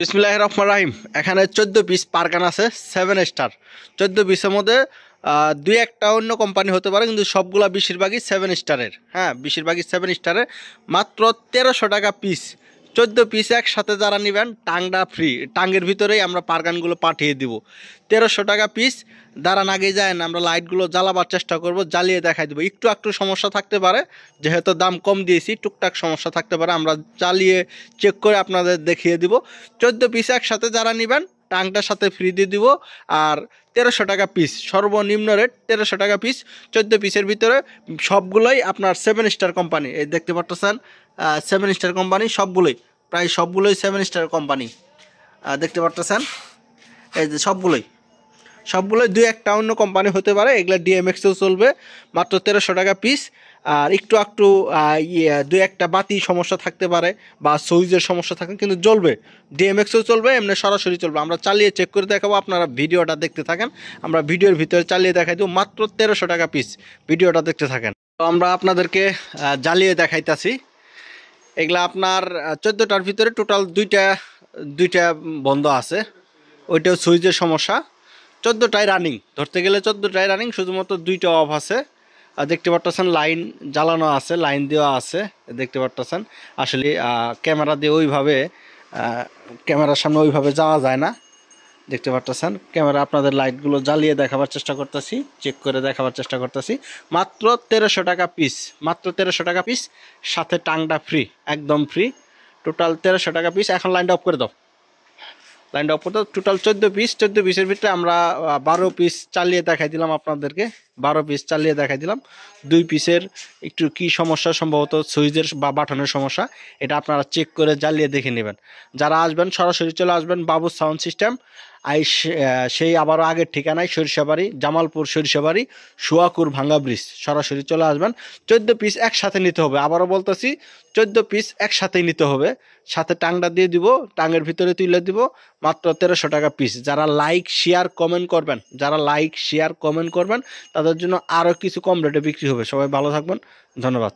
বিসমিল্লাহির রহমানির রহিম। এখানে 14 পিস পারগান আছে 7 স্টার। 14 পিসের মধ্যে দুই একটা অন্য কোম্পানি হতে পারে, কিন্তু সবগুলা বেশিরভাগই 7 স্টারের। হ্যাঁ, বেশিরভাগই 7 স্টারের। মাত্র 1300 টাকা পিস। 14 পিস একসাথে যারা নেবেন টাংটা ফ্রি। টাঙ্গের ভিতরেই আমরা পারগানগুলো পাঠিয়ে দিব। 1300 টাকা পিস। দাঁড়ান, আগে যায় না, আমরা লাইটগুলো জ্বালাবার চেষ্টা করব, জ্বালিয়ে দেখাই দেবো। একটু সমস্যা থাকতে পারে, যেহেতু দাম কম দিয়েছি, টুকটাক সমস্যা থাকতে পারে, আমরা জ্বালিয়ে চেক করে আপনাদের দেখিয়ে দিব। 14 পিস একসাথে যারা নেবেন টাংটার সাথে ফ্রি দিয়ে দিব। আর 1300 টাকা পিস, সর্বনিম্ন রেট 1300 টাকা পিস। 14 পিসের ভিতরে সবগুলোই আপনার 7 স্টার কোম্পানি। এই দেখতে পাচ্ছেন 7 স্টার কোম্পানি, সবগুলোই প্রায় সবগুলোই 7 স্টার কোম্পানি দেখতে পাচ্ছেন। এই যে সবগুলোই দুই একটা অন্য কোম্পানি হতে পারে, এগুলো ডিএমএক্সেও চলবে। মাত্র 1300 টাকা পিস। আর একটু দুই একটা বাতি সমস্যা থাকতে পারে বা সুইচের সমস্যা থাকে, কিন্তু জ্বলবে। ডিএমএক্সও চলবে, এমনি সরাসরি চলবে। আমরা চালিয়ে চেক করে দেখাবো, আপনারা ভিডিওটা দেখতে থাকেন। আমরা ভিডিওর ভিতরে চালিয়ে দেখাই দেবো। মাত্র 1300 টাকা পিস, ভিডিওটা দেখতে থাকেন। তো আমরা আপনাদেরকে জ্বালিয়ে দেখাইতেছি। এগুলা আপনার 14টার ভিতরে টোটাল দুইটা বন্ধ আছে, ওইটাও সুইচের সমস্যা। 14টাই রানিং, ধরতে গেলে 14টাই রানিং, শুধুমাত্র 2টা অফ আছে। দেখতে পারতেছেন লাইন জ্বালানো আছে, লাইন দেওয়া আছে, দেখতে পারতেছেন। আসলে ক্যামেরা দিয়ে ওইভাবে ক্যামেরার সামনে ওইভাবে যাওয়া যায় না, দেখতে পারতেছেন। ক্যামেরা আপনাদের লাইটগুলো জ্বালিয়ে দেখাবার চেষ্টা করতেছি, চেক করে দেখাবার চেষ্টা করতেছি। মাত্র 1300 টাকা পিস, মাত্র 1300 টাকা পিস, সাথে টাংটা ফ্রি, একদম ফ্রি। টোটাল 1300 টাকা পিস। এখন লাইনটা অফ করে দাও, লাইনটা অফ করে দাও। Total 14 piece. 14 পিসের ভিতরে আমরা 12 পিস চালিয়ে দেখাই দিলাম আপনাদেরকে, 12 পিস চালিয়ে দেখাই দিলাম। 2 পিসের একটু কি সমস্যা, সম্ভবত সুইচের বা বাটনের সমস্যা, এটা আপনারা চেক করে জ্বালিয়ে দেখে নেবেন। যারা আসবেন সরাসরি চলে আসবেন বাবু সাউন্ড সিস্টেম, সেই আবারও আগের ঠিকানায় সরিষাবাড়ি, জামালপুর সরিষাবাড়ি, সুয়াকুর ভাঙ্গা ব্রিজ। সরাসরি চলে আসবেন। 14 পিস একসাথে নিতে হবে, আবারও বলতেছি 14 পিস একসাথেই নিতে হবে। সাথে টাংটা দিয়ে দিব, টাঙের ভিতরে তুলে দিব। মাত্র 1300 টাকা পিস। যারা লাইক শেয়ার কমেন্ট করবেন, তাদের জন্য আরও কিছু কম রেটে বিক্রি হবে। সবাই ভালো থাকবেন, ধন্যবাদ।